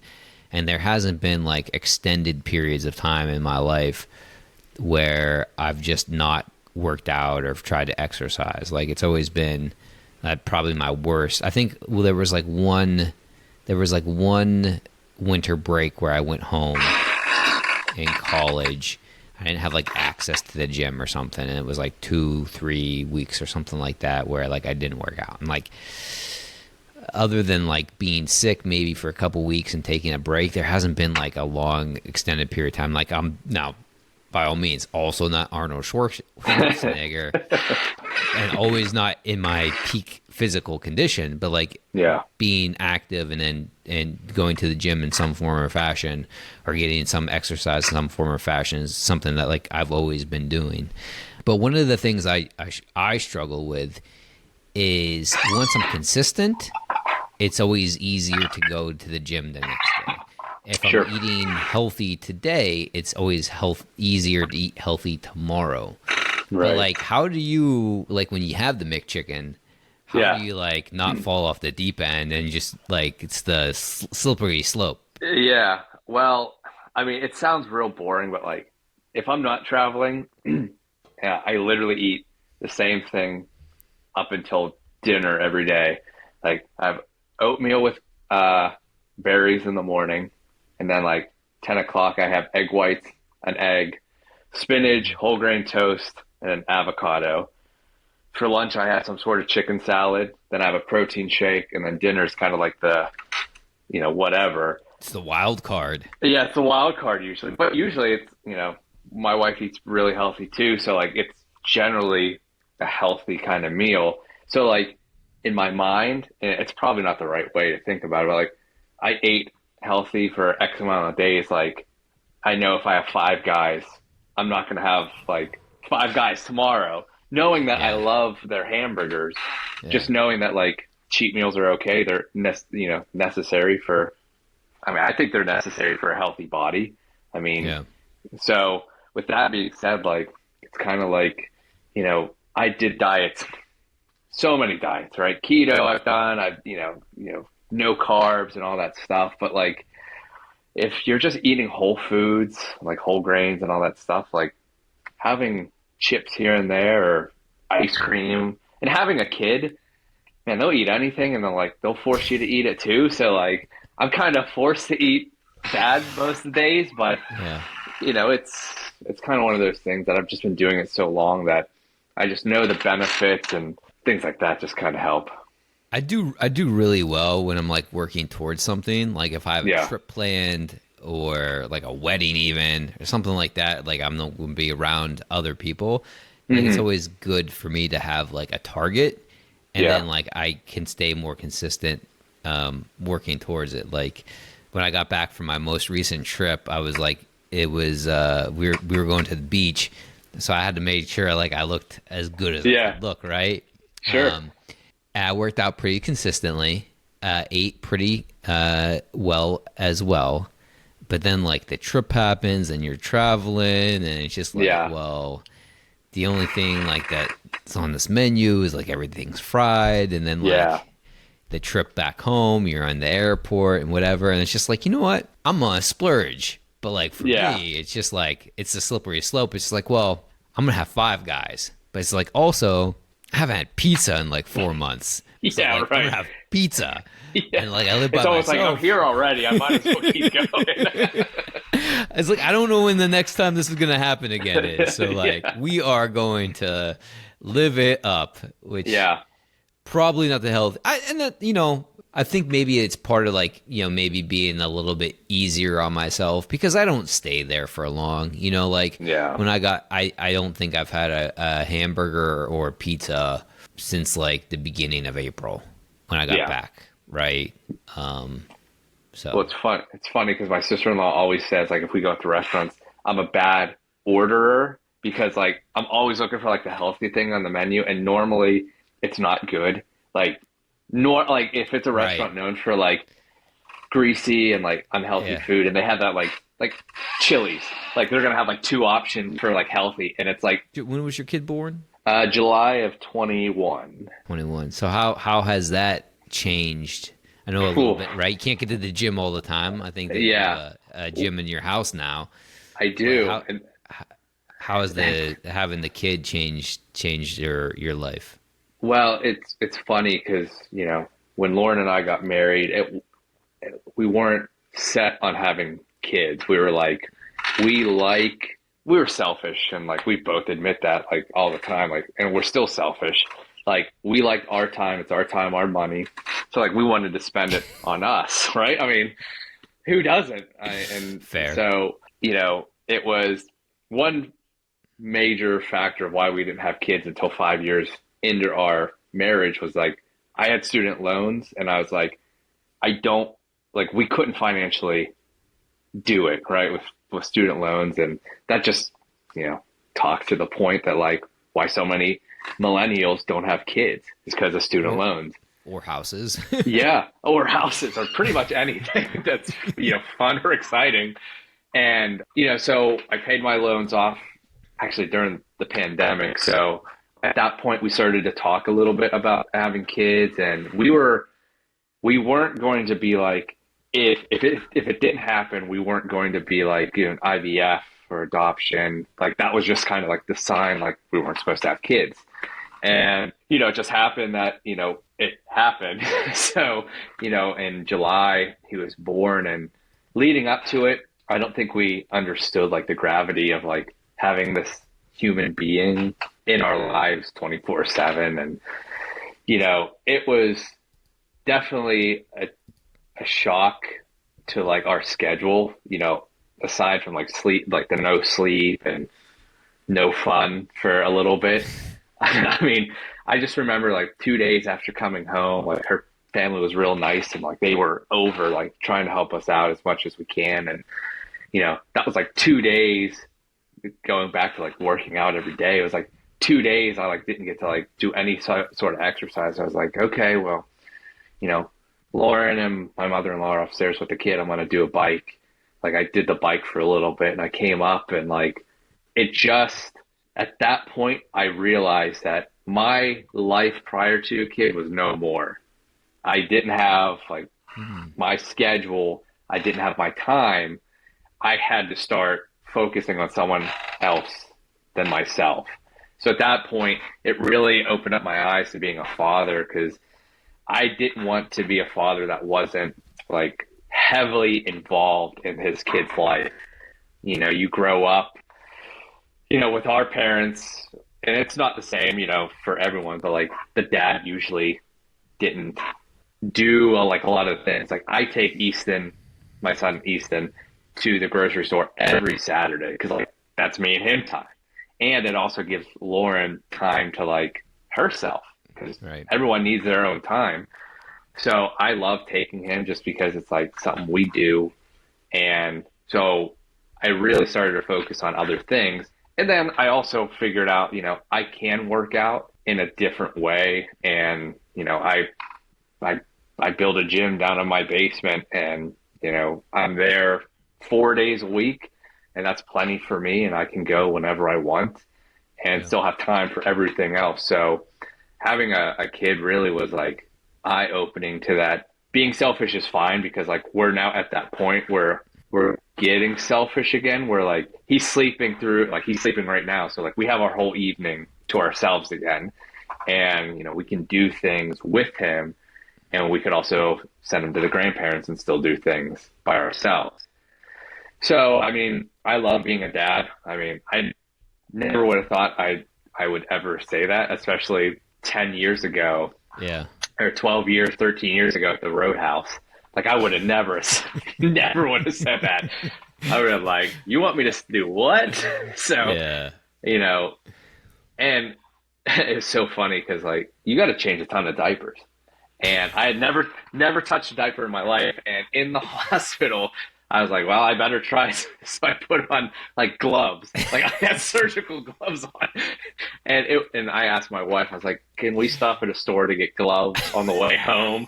And there hasn't been like extended periods of time in my life where I've just not worked out or tried to exercise. Like it's always been probably my worst. I think there was like one winter break where I went home in college. I didn't have like access to the gym or something, and it was like 2-3 weeks or something like that where like I didn't work out. And like, other than like being sick maybe for a couple weeks and taking a break, there hasn't been like a long extended period of time. Like I'm now, by all means, also not Arnold Schwarzenegger and always not in my peak physical condition, but like being active and going to the gym in some form or fashion, or getting some exercise in some form or fashion, is something that like I've always been doing. But one of the things I struggle with is, once I'm consistent, it's always easier to go to the gym the next day. If I'm eating healthy today, it's always easier to eat healthy tomorrow. Right. But like, how do you, like when you have the McChicken, how do you like not fall off the deep end and just like, it's the slippery slope? Yeah. Well, I mean, it sounds real boring, but like if I'm not traveling, I literally eat the same thing up until dinner every day. Like I have oatmeal with berries in the morning, and then like 10 o'clock I have egg whites, an egg, spinach, whole grain toast, and an avocado. For lunch I have some sort of chicken salad, then I have a protein shake, and then dinner is kind of like the, whatever. It's the wild card. Yeah, it's the wild card usually. But usually it's, my wife eats really healthy too, so like it's generally a healthy kind of meal. So like in my mind, and it's probably not the right way to think about it, but like I ate healthy for X amount of days. Like I know if I have 5 guys, I'm not going to have like Five Guys tomorrow, knowing that I Yeah. love their hamburgers, Yeah. just knowing that like cheat meals are okay. They're necessary for. I mean, I think they're necessary for a healthy body. I mean, Yeah. so with that being said, like it's kind of like, I did diets, so many diets, right? Keto I've done, I've no carbs and all that stuff, but like if you're just eating whole foods, like whole grains and all that stuff, like having chips here and there or ice cream and having a kid, man, they'll eat anything and they'll force you to eat it too. So like I'm kind of forced to eat bad most of the days, but Yeah. it's kind of one of those things that I've just been doing it so long that I just know the benefits and things like that just kind of help. I do really well when I'm like working towards something. Like if I have a Yeah. trip planned or like a wedding even or something like that, like I'm not going to be around other people. Like it's Hmm. always good for me to have like a target, and Yeah. then like I can stay more consistent working towards it. Like when I got back from my most recent trip, I was like it was we were going to the beach, so I had to make sure like I looked as good as I Yeah. could look, right? Sure. Um, I worked out pretty consistently, ate pretty well as well. But then, like, the trip happens and you're traveling, and it's just like, Yeah. well, the only thing, like, that's on this menu is, like, everything's fried. And then, Yeah. like, the trip back home, you're in the airport and whatever. And it's just like, you know what? I'm going to splurge. But, like, for Yeah. me, it's just like, it's a slippery slope. It's just like, well, I'm going to have Five Guys. But it's like, also, I haven't had pizza in like 4 months. So Yeah. like I'm Right. gonna have pizza. Yeah. And like I live by It's almost like I'm myself. here already. I might as well keep going. It's like I don't know when the next time this is gonna happen again is. So like Yeah. we are going to live it up, which Yeah. probably not the health. And that I think maybe it's part of like maybe being a little bit easier on myself because I don't stay there for long. Like Yeah. when I don't think I've had a hamburger or pizza since like the beginning of April when I got Yeah. back. Right. So Well, it's fun. It's funny because my sister-in-law always says, like, if we go to restaurants, I'm a bad orderer because, like, I'm always looking for like the healthy thing on the menu, and normally it's not good. Like, nor like if it's a right. restaurant known for like greasy and like unhealthy Yeah. food, and they have that like Chili's, like they're gonna have like two options for like healthy, and it's like When was your kid born? July of 21. 21. So how has that changed? I know a little Oof. bit, right? You can't get to the gym all the time. I think that you Yeah, have a gym in your house now. I But do. And how has the having the kid changed your life? well, it's funny because when Lauren and I got married, we weren't set on having kids. We were like, we were selfish, and like we both admit that like all the time. Like, and we're still selfish. Like we liked our time. It's our time, our money. So like we wanted to spend it on us, right? I mean, who doesn't? And Fair. so it was one major factor of why we didn't have kids until 5 years into our marriage was like I had student loans, and I was like, I don't like we couldn't financially do it right with student loans, and that just talks to the point that like why so many millennials don't have kids is because of student Or loans. or houses. Yeah, or houses, or pretty much anything that's fun or exciting. And so I paid my loans off actually during the pandemic. So at that point we started to talk a little bit about having kids, and we weren't going to be like if it didn't happen, we weren't going to be like IVF or adoption. Like that was just kind of like the sign like we weren't supposed to have kids. And it just happened that it happened. So in July he was born, and leading up to it, I don't think we understood like the gravity of like having this human being in our lives 24/7. And it was definitely a shock to like our schedule, aside from like sleep, like the no sleep and no fun for a little bit. I mean, I just remember like 2 days after coming home, like her family was real nice, and like they were over like trying to help us out as much as we can. And that was like 2 days going back to like working out every day. It was like 2 days I like didn't get to like do any sort of exercise. I was like, okay, well, you know, Lauren and my mother-in-law are upstairs with the kid. I'm gonna do a bike. Like I did the bike for a little bit, and I came up and like it just at that point I realized that my life prior to a kid was no more. I didn't have like my schedule. I didn't have my time. I had to start focusing on someone else than myself. So at that point, it really opened up my eyes to being a father because I didn't want to be a father that wasn't like heavily involved in his kid's life. You know, you grow up, you know, with our parents, and it's not the same, you know, for everyone, but like the dad usually didn't do like a lot of things. Like I take Easton, my son Easton, to the grocery store every Saturday because like that's me and him time, and it also gives Lauren time to like herself because Right. everyone needs their own time. So I love taking him just because it's like something we do, and so I really started to focus on other things. And then I also figured out, you know, I can work out in a different way, and you know, I I build a gym down in my basement, and you know I'm there 4 days a week, and that's plenty for me, and I can go whenever I want and Yeah. still have time for everything else. So having a kid really was like eye opening to that. Being selfish is fine because like we're now at that point where we're getting selfish again. We're like he's sleeping through, like he's sleeping right now, so like we have our whole evening to ourselves again, and you know we can do things with him, and we could also send them to the grandparents and still do things by ourselves. So, I mean, I love being a dad. I mean, I never would have thought I would ever say that, especially 10 years ago Yeah. or 12 years, 13 years ago at the Roadhouse. Like I would have never, never would have said that. I would have like, you want me to do what? So, Yeah. you know, and it's so funny because like you got to change a ton of diapers. And I had never touched a diaper in my life. And in the hospital, I was like, well, I better try. So I put on like gloves, like I had surgical gloves on. And I asked my wife, I was like, can we stop at a store to get gloves on the way home?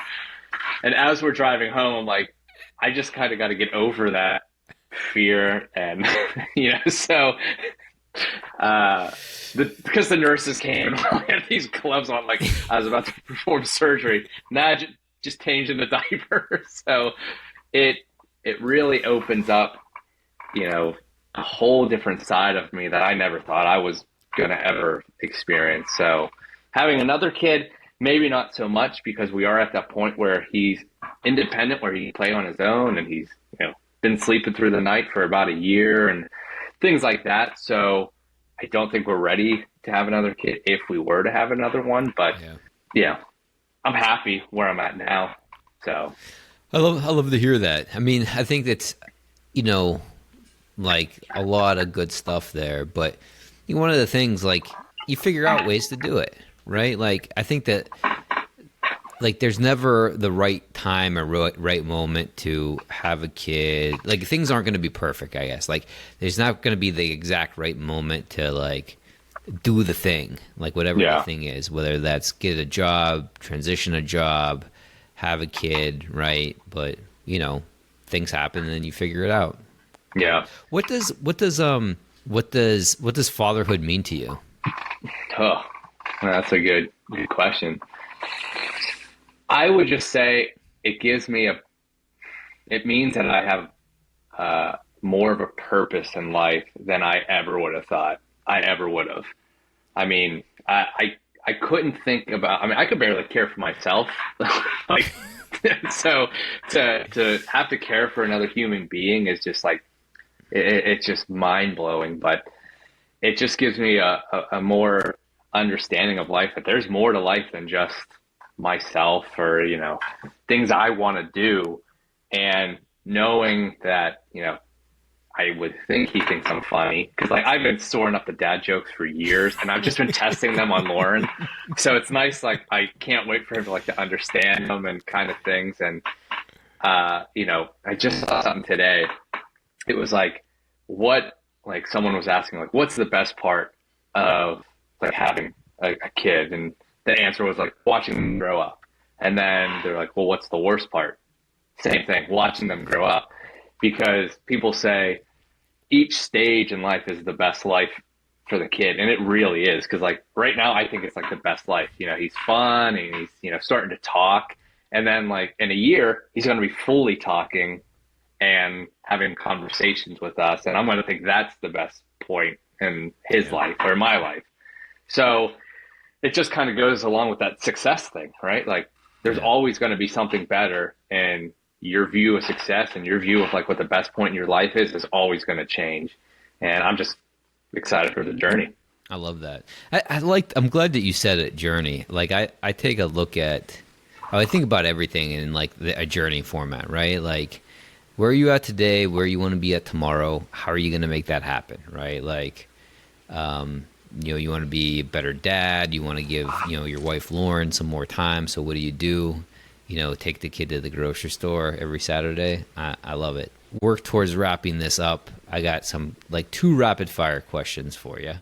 And as we're driving home, I'm like, I just kind of got to get over that fear. And, you know, so because the nurses came, I had these gloves on, like I was about to perform surgery. Now just changing the diaper. So it really opens up, you know, a whole different side of me that I never thought I was gonna ever experience. So having another kid, maybe not so much because we are at that point where he's independent, where he can play on his own, and he's, you know, been sleeping through the night for about a year and things like that. So I don't think we're ready to have another kid if we were to have another one. But yeah, I'm happy where I'm at now. So I love to hear that. I mean, I think that's, you know, like a lot of good stuff there. But one of the things, like, you figure out ways to do it, right? Like, I think that, like, there's never the right time or right moment to have a kid. Like, things aren't going to be perfect, I guess. Like, there's not going to be the exact right moment to, like, do the thing, like, whatever the thing is, whether that's get a job, transition a job, have a kid, right? But, you know, things happen and then you figure it out. Yeah. What does fatherhood mean to you? Oh, that's a good question. I would just say it means that I have more of a purpose in life than I ever would have thought I ever would have. I mean, I couldn't think about, I mean, I could barely care for myself. Like, so to have to care for another human being is just like, it's just mind blowing, but it just gives me a more understanding of life, that there's more to life than just myself or, you know, things I want to do. And knowing that, you know, I would think he thinks I'm funny because like I've been storing up the dad jokes for years and I've just been testing them on Lauren. So it's nice. Like I can't wait for him to like to understand them and kind of things. And, you know, I just saw something today. It was like, what like someone was asking like, what's the best part of like having a kid? And the answer was like watching them grow up. And then they're like, well, what's the worst part? Same thing, watching them grow up. Because people say each stage in life is the best life for the kid. And it really is. Because like right now, I think it's like the best life. You know, he's fun and he's, you know, starting to talk. And then like in a year, he's going to be fully talking and having conversations with us. And I'm going to think that's the best point in his life or my life. So it just kind of goes along with that success thing, right? Like there's always going to be something better, and your view of success and your view of like what the best point in your life is always going to change. And I'm just excited for the journey. I love that. I'm glad that you said it, journey. Like I take a look at, I think about everything in like a journey format, right? Like, where are you at today? Where you want to be at tomorrow? How are you going to make that happen, right? Like, you know, you want to be a better dad. You want to give, you know, your wife Lauren some more time. So what do? You know, take the kid to the grocery store every Saturday. I love it. Work towards wrapping this up. I got some like 2 rapid fire questions for you.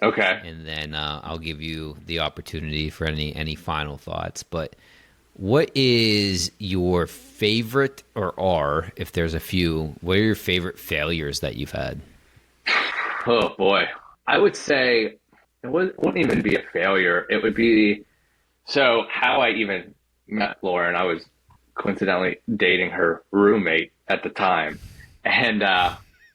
Okay. And then I'll give you the opportunity for any final thoughts. But what is your favorite, or if there's a few, what are your favorite failures that you've had? Oh boy. I would say it wouldn't even be a failure. It would be, so how I even met Lauren, I was coincidentally dating her roommate at the time. And,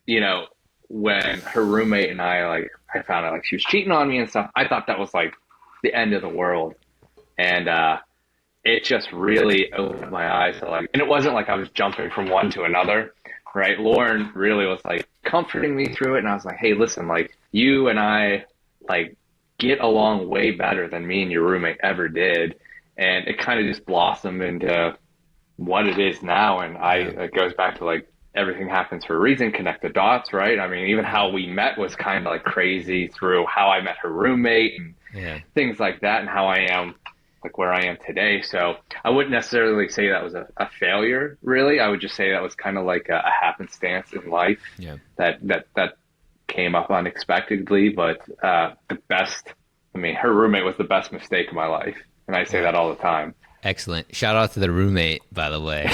you know, when her roommate and I found out like she was cheating on me and stuff, I thought that was like the end of the world. And, it just really opened my eyes to like, and it wasn't like I was jumping from one to another, right? Lauren really was like comforting me through it. And I was like, hey, listen, like you and I like get along way better than me and your roommate ever did. And it kind of just blossomed into what it is now. And it goes back to like, everything happens for a reason, connect the dots, right? I mean, even how we met was kind of like crazy through how I met her roommate and things like that, and how I am like where I am today. So I wouldn't necessarily say that was a failure, really. I would just say that was kind of like a happenstance in life that came up unexpectedly. But the best, I mean, her roommate was the best mistake of my life. And I say that all the time. Excellent. Shout out to the roommate, by the way.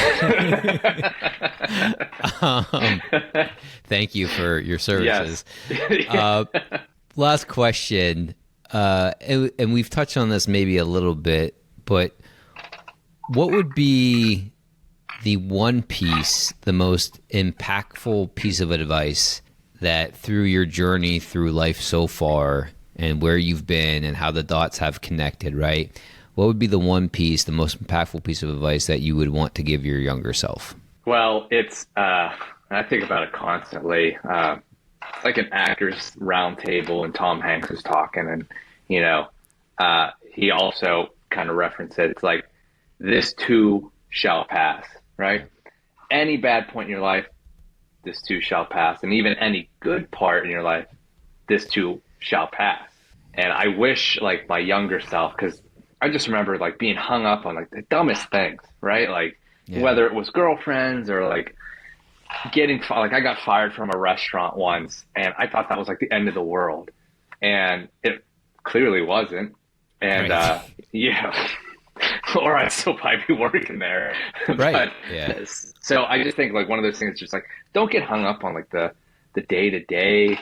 Thank you for your services. Yes. Last question. And we've touched on this maybe a little bit, but what would be the one piece, the most impactful piece of advice that through your journey through life so far and where you've been and how the dots have connected, right? What would be the one piece, the most impactful piece of advice that you would want to give your younger self? Well, it's, I think about it constantly. It's like an actors round table and Tom Hanks was talking, and, you know, he also kind of referenced it. It's like, this too shall pass, right? Any bad point in your life, this too shall pass. And even any good part in your life, this too shall pass. And I wish like my younger self, because I just remember like being hung up on like the dumbest things, right? Like whether it was girlfriends or like I got fired from a restaurant once, and I thought that was like the end of the world, and it clearly wasn't. And or I'd still probably be working there. Right. But, so I just think like one of those things, just like, don't get hung up on like the day-to-day,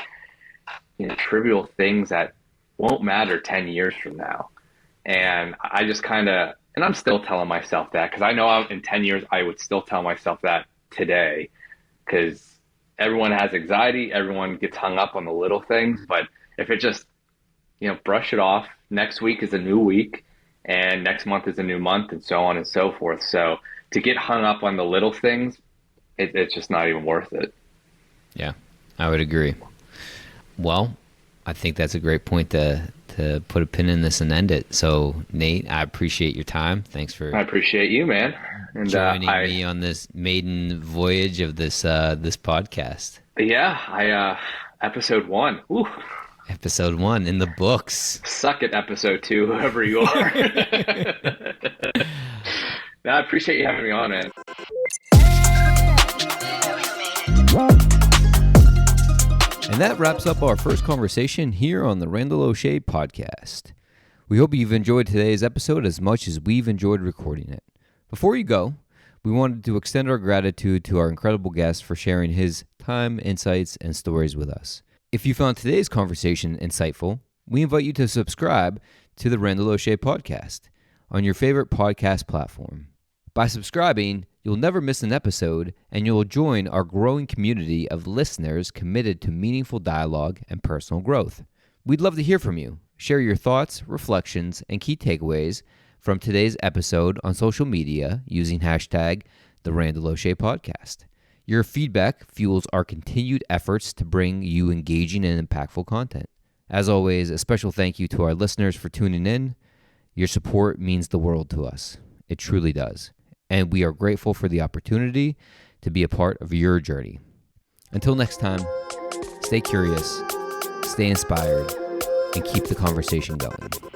you know, trivial things that won't matter 10 years from now. And I just kind of, and I'm still telling myself that, because I know in 10 years I would still tell myself that today, because everyone has anxiety, everyone gets hung up on the little things. But if it just, you know, brush it off, next week is a new week, and next month is a new month, and so on and so forth. So to get hung up on the little things, it's just not even worth it. Yeah, I would agree. Well, I think that's a great point to put a pin in this and end it. So, Nate, I appreciate your time. Thanks for... I appreciate you, man. And joining me on this maiden voyage of this podcast. Yeah, episode 1. Ooh. Episode 1 in the books. Suck it, episode 2, whoever you are. No, I appreciate you having me on, man. And that wraps up our first conversation here on the Randall Osché podcast. We hope you've enjoyed today's episode as much as we've enjoyed recording it. Before you go, we wanted to extend our gratitude to our incredible guest for sharing his time, insights, and stories with us. If you found today's conversation insightful, we invite you to subscribe to the Randall Osché podcast on your favorite podcast platform. By subscribing, you'll never miss an episode, and you'll join our growing community of listeners committed to meaningful dialogue and personal growth. We'd love to hear from you. Share your thoughts, reflections, and key takeaways from today's episode on social media using hashtag the Randall Osché podcast. Your feedback fuels our continued efforts to bring you engaging and impactful content. As always, a special thank you to our listeners for tuning in. Your support means the world to us. It truly does. And we are grateful for the opportunity to be a part of your journey. Until next time, stay curious, stay inspired, and keep the conversation going.